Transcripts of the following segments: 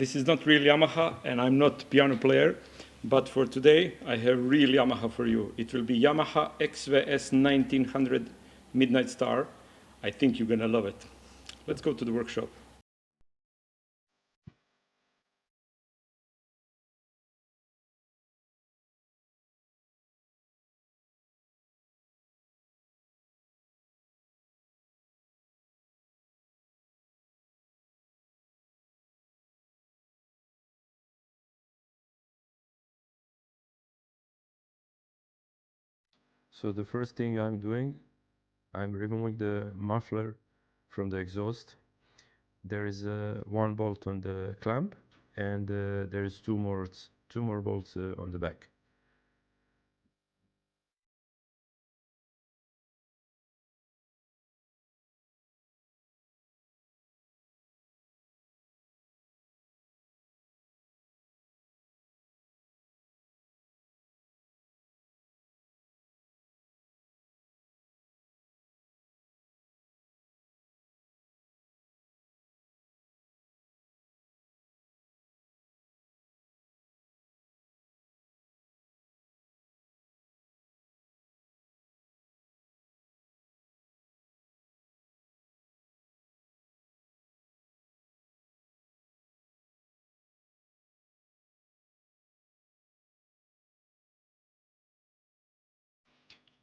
This is not real Yamaha, and I'm not piano player, but for today, I have real Yamaha for you. It will be Yamaha XVS1900 MidnightStar. I think you're gonna love it. Let's go to the workshop. So the first thing I'm doing, I'm removing the muffler from the exhaust. There is one bolt on the clamp, and there is two more bolts on the back.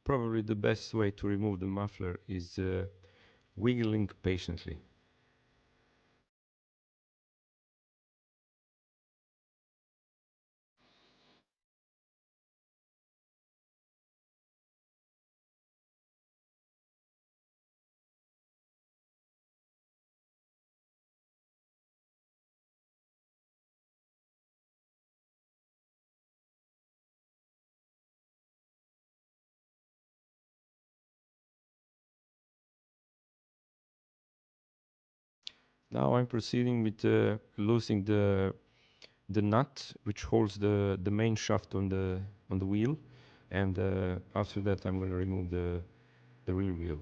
Probably the best way to remove the muffler is wiggling patiently. Now I'm proceeding with loosening the nut which holds the main shaft on the wheel, and after that I'm going to remove the rear wheel.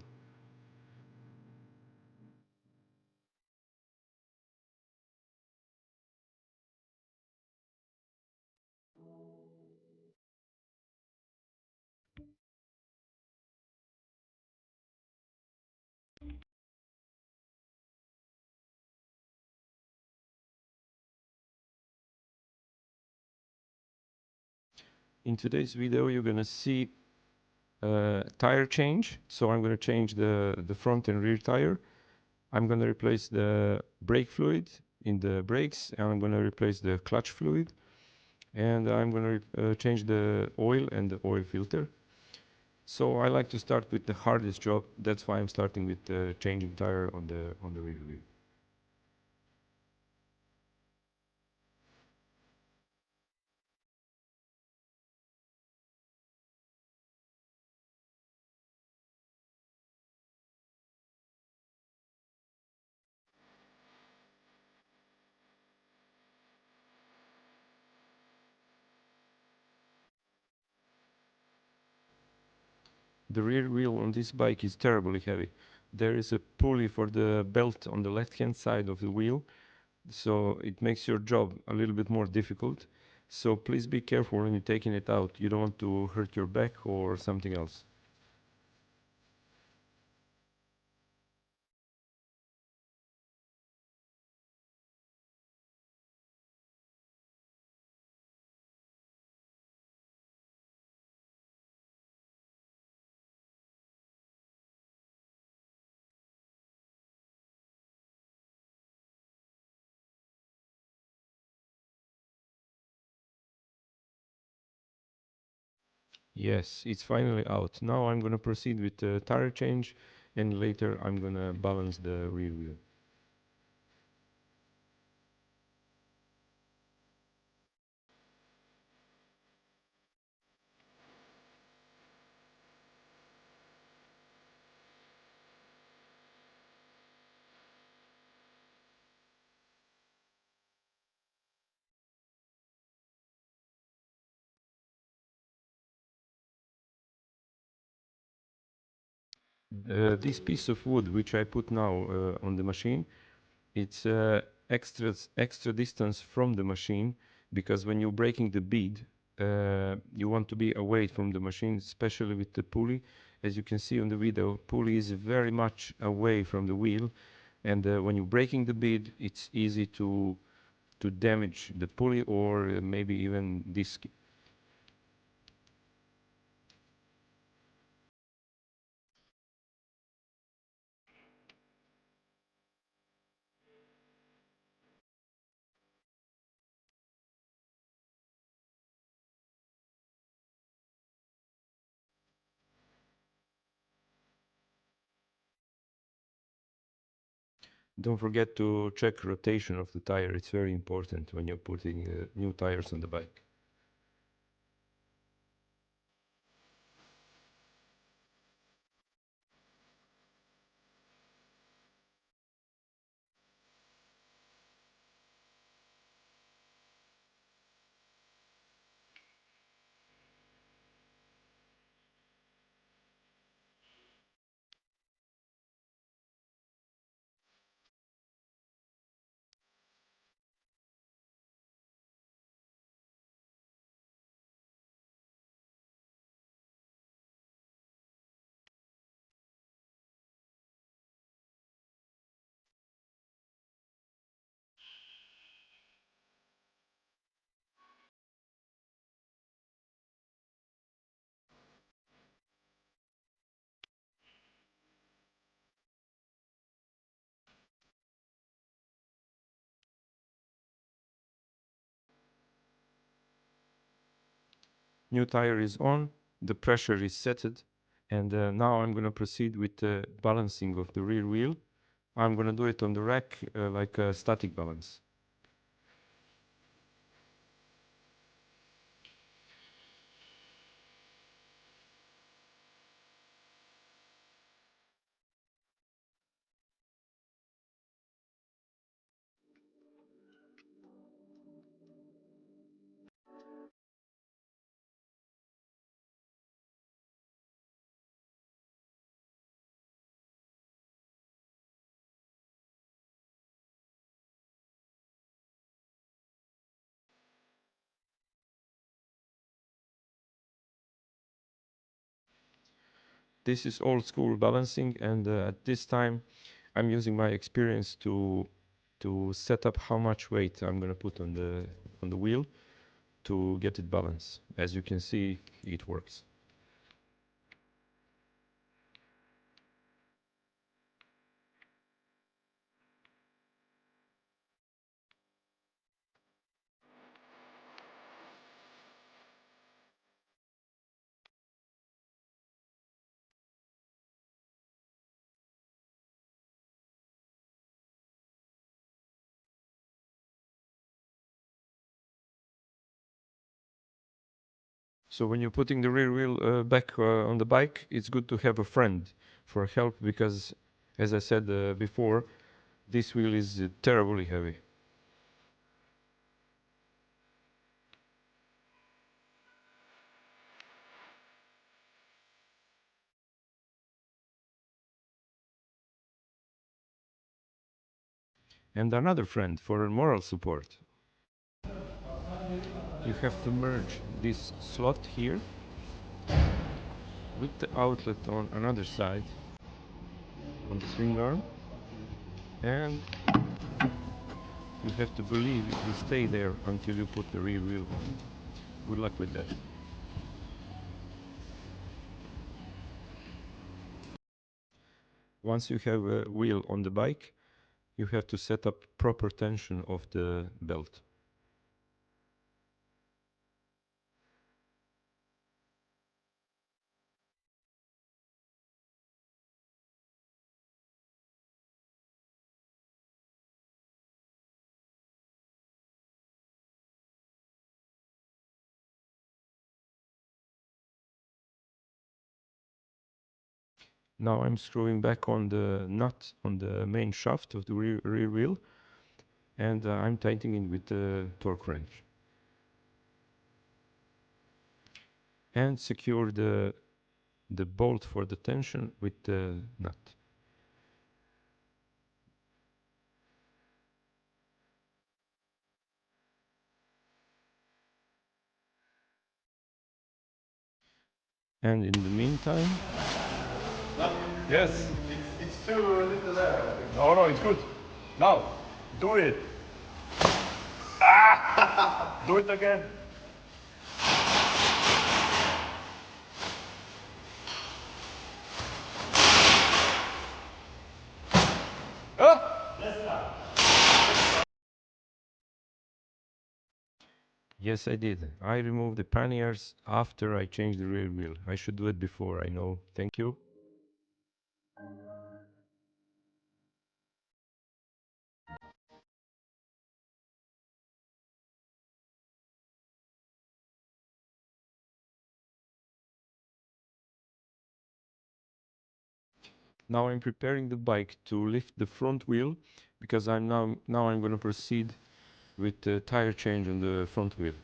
In today's video you're going to see tire change. So I'm going to change the front and rear tire. I'm going to replace the brake fluid in the brakes, and I'm going to replace the clutch fluid, and I'm going to change the oil and the oil filter. So I like to start with the hardest job. That's why I'm starting with changing tire on the rear wheel. The rear wheel on this bike is terribly heavy. There is a pulley for the belt on the left hand side of the wheel, so it makes your job a little bit more difficult. So please be careful when you're taking it out. You don't want to hurt your back or something else. Yes, it's finally out. Now I'm gonna proceed with the tire change, and later I'm gonna balance the rear wheel. This piece of wood which I put now on the machine, it's extra distance from the machine, because when you're breaking the bead, you want to be away from the machine, especially with the pulley. As you can see on the video, pulley is very much away from the wheel, and when you're breaking the bead, it's easy to damage the pulley or maybe even disc. Don't forget to check rotation of the tire. It's very important when you're putting new tires on the bike. New tire is on, the pressure is setted, and now I'm going to proceed with the balancing of the rear wheel. I'm going to do it on the rack like a static balance. This is old school balancing, and at this time I'm using my experience to set up how much weight I'm going to put on the wheel to get it balanced. As you can see, it works. So when you're putting the rear wheel back on the bike, it's good to have a friend for help because, as I said before, this wheel is terribly heavy. And another friend for moral support. You have to merge this slot here with the outlet on another side on the swing arm, and you have to believe it will stay there until you put the rear wheel on. Good luck with that. Once you have a wheel on the bike, you have to set up proper tension of the belt. Now I'm screwing back on the nut on the main shaft of the rear wheel, and I'm tightening with the torque wrench. And secure the bolt for the tension with the nut. And in the meantime, Yes. It's too little there. No, no, it's good. Now, do it. Do it again. yes, I did. I removed the panniers after I changed the rear wheel. I should do it before, I know. Thank you. Now I'm preparing the bike to lift the front wheel because I'm going to proceed with the tire change on the front wheel.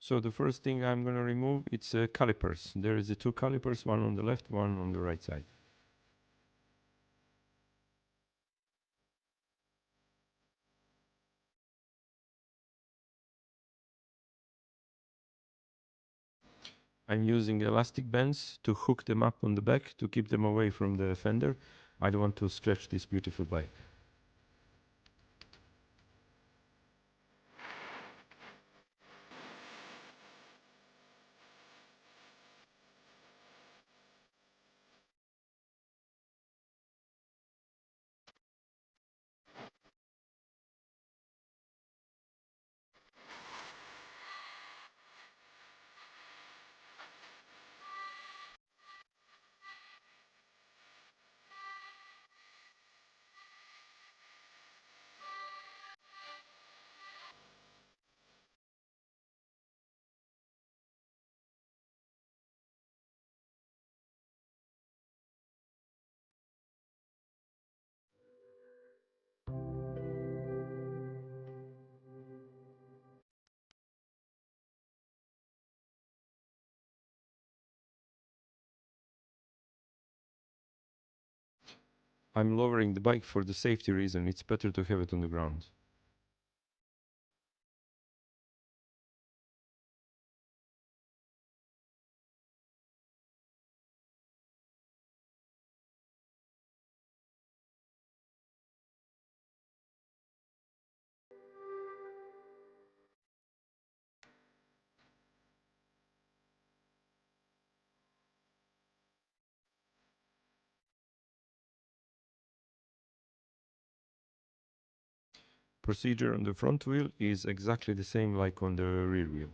So the first thing I'm going to remove it's calipers. There is two calipers, one on the left, one on the right side. I'm using elastic bands to hook them up on the back to keep them away from the fender. I don't want to stretch this beautiful bike. I'm lowering the bike for the safety reason. It's better to have it on the ground. Procedure on the front wheel is exactly the same like on the rear wheel.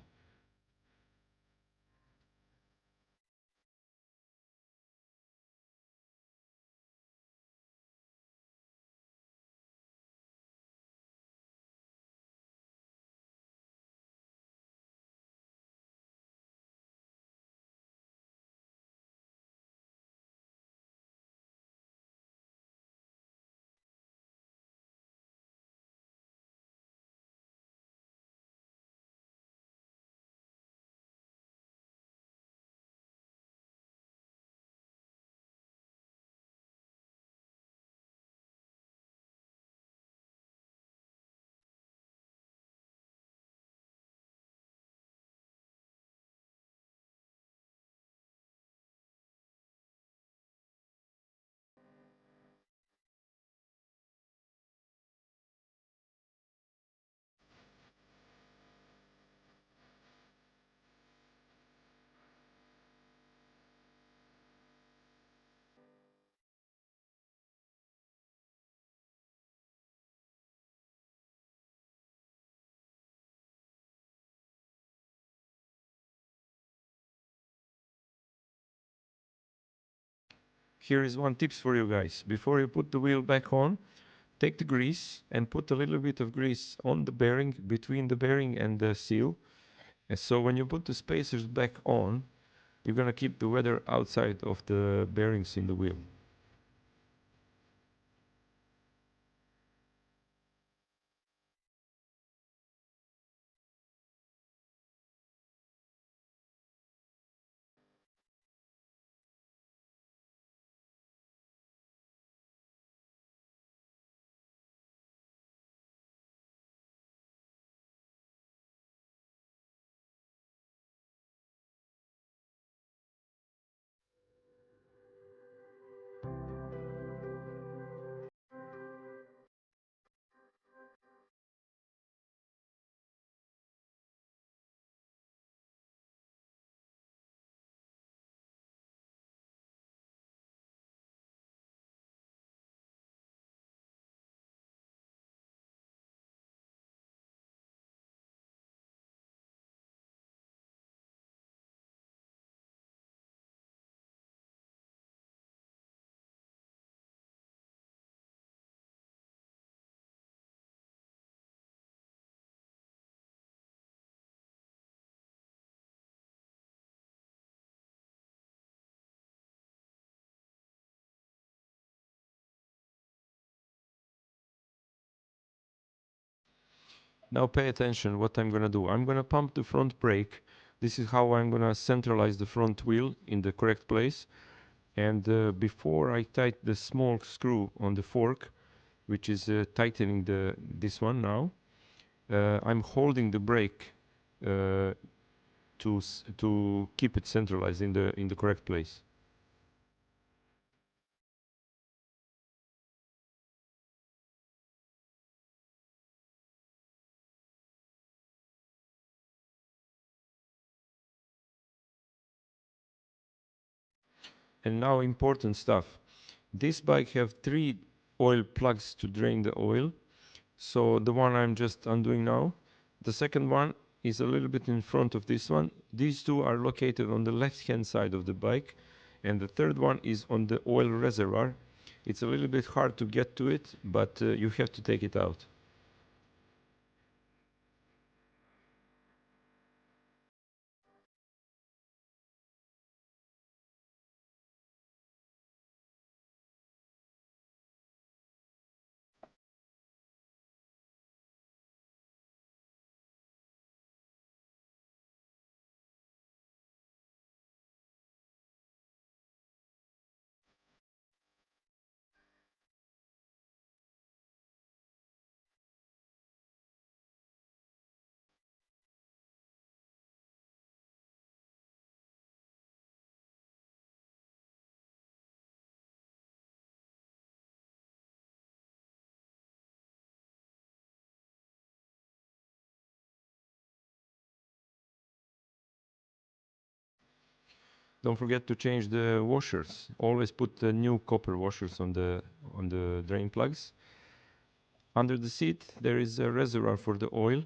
Here is one tips for you guys. Before you put the wheel back on, take the grease and put a little bit of grease on the bearing, between the bearing and the seal. And so when you put the spacers back on, you're gonna keep the weather outside of the bearings in the wheel. Now pay attention what I'm gonna do. I'm gonna pump the front brake. This is how I'm gonna centralize the front wheel in the correct place. And before I tighten the small screw on the fork, which is tightening this one now, I'm holding the brake uh, to keep it centralized in the correct place. And now important stuff. This bike have 3 oil plugs to drain the oil. So the one I'm just undoing now, the second one is a little bit in front of this one. These two are located on the left hand side of the bike, and the third one is on the oil reservoir. It's a little bit hard to get to it, but you have to take it out. Don't forget to change the washers. Always put the new copper washers on the drain plugs. Under the seat there is a reservoir for the oil.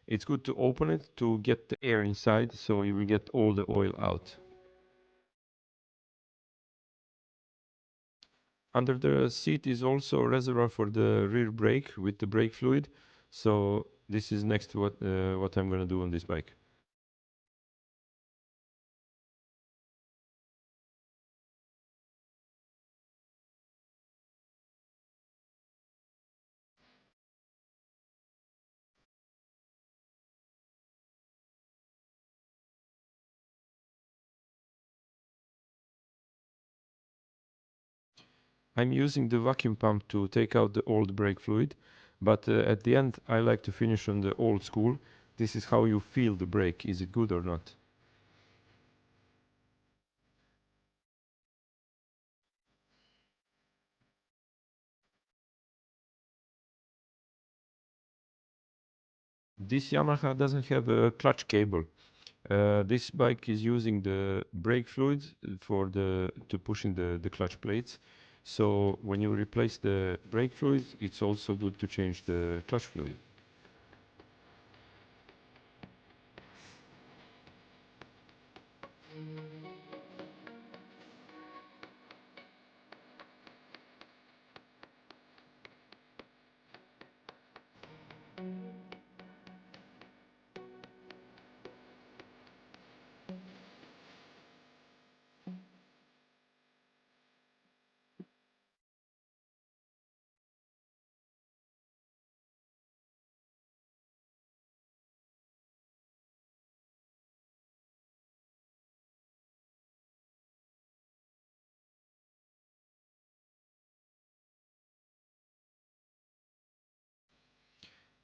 It's good to open it to get the air inside so you will get all the oil out. Under the seat is also a reservoir for the rear brake with the brake fluid. So this is next to what I'm gonna do on this bike. I'm using the vacuum pump to take out the old brake fluid, but at the end I like to finish on the old school. This is how you feel the brake. Is it good or not? This Yamaha doesn't have a clutch cable. This bike is using the brake fluid for the to pushing the clutch plates. So when you replace the brake fluid, it's also good to change the clutch fluid.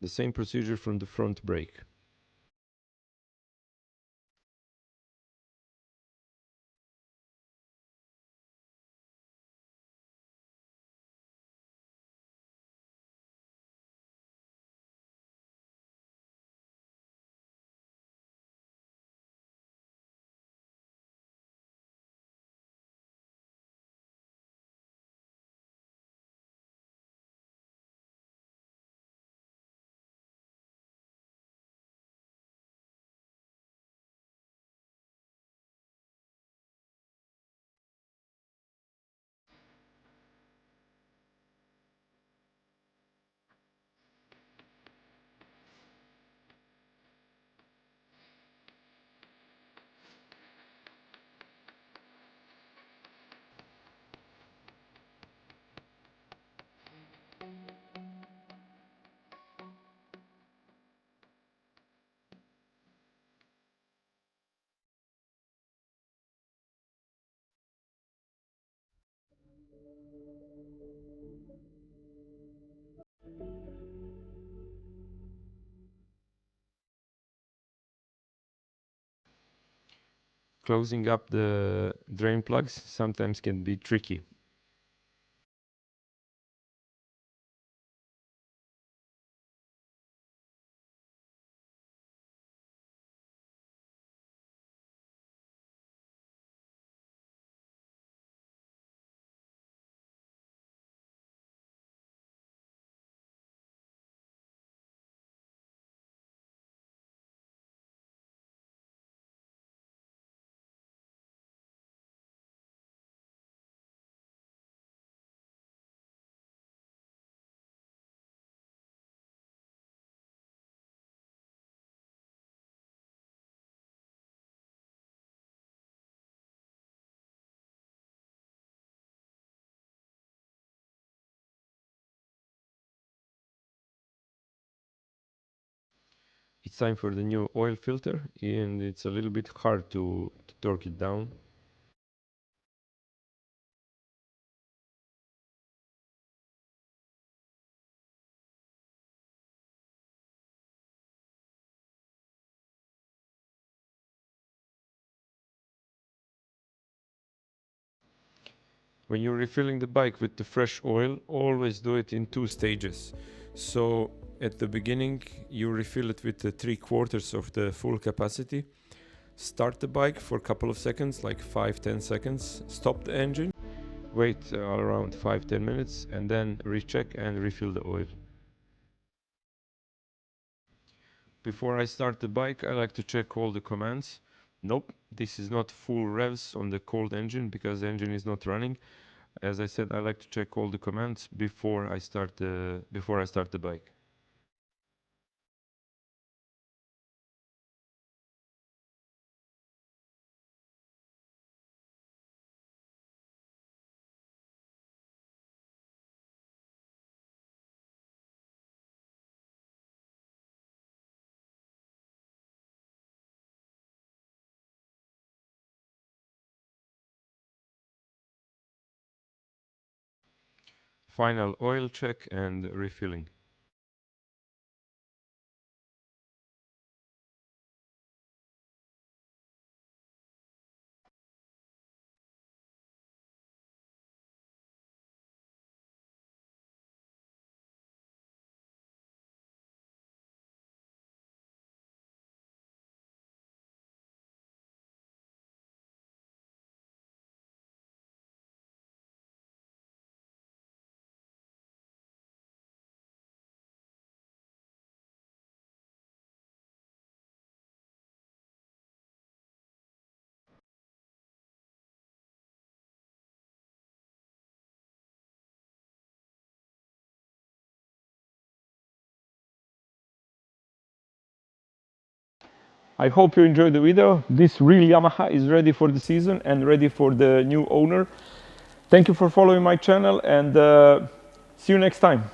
The same procedure from the front brake. Closing up the drain plugs sometimes can be tricky. It's time for the new oil filter, and it's a little bit hard to torque it down. When you're refilling the bike with the fresh oil, always do it in 2 stages. So at the beginning, you refill it with the 3/4 of the full capacity. Start the bike for a couple of seconds, like 5-10 seconds. Stop the engine, wait around 5-10 minutes, and then recheck and refill the oil. Before I start the bike, I like to check all the commands. Nope, this is not full revs on the cold engine because the engine is not running. As I said, I like to check all the commands before I start the bike. Final oil check and refilling. I hope you enjoyed the video. This real Yamaha is ready for the season and ready for the new owner. Thank you for following my channel, and see you next time.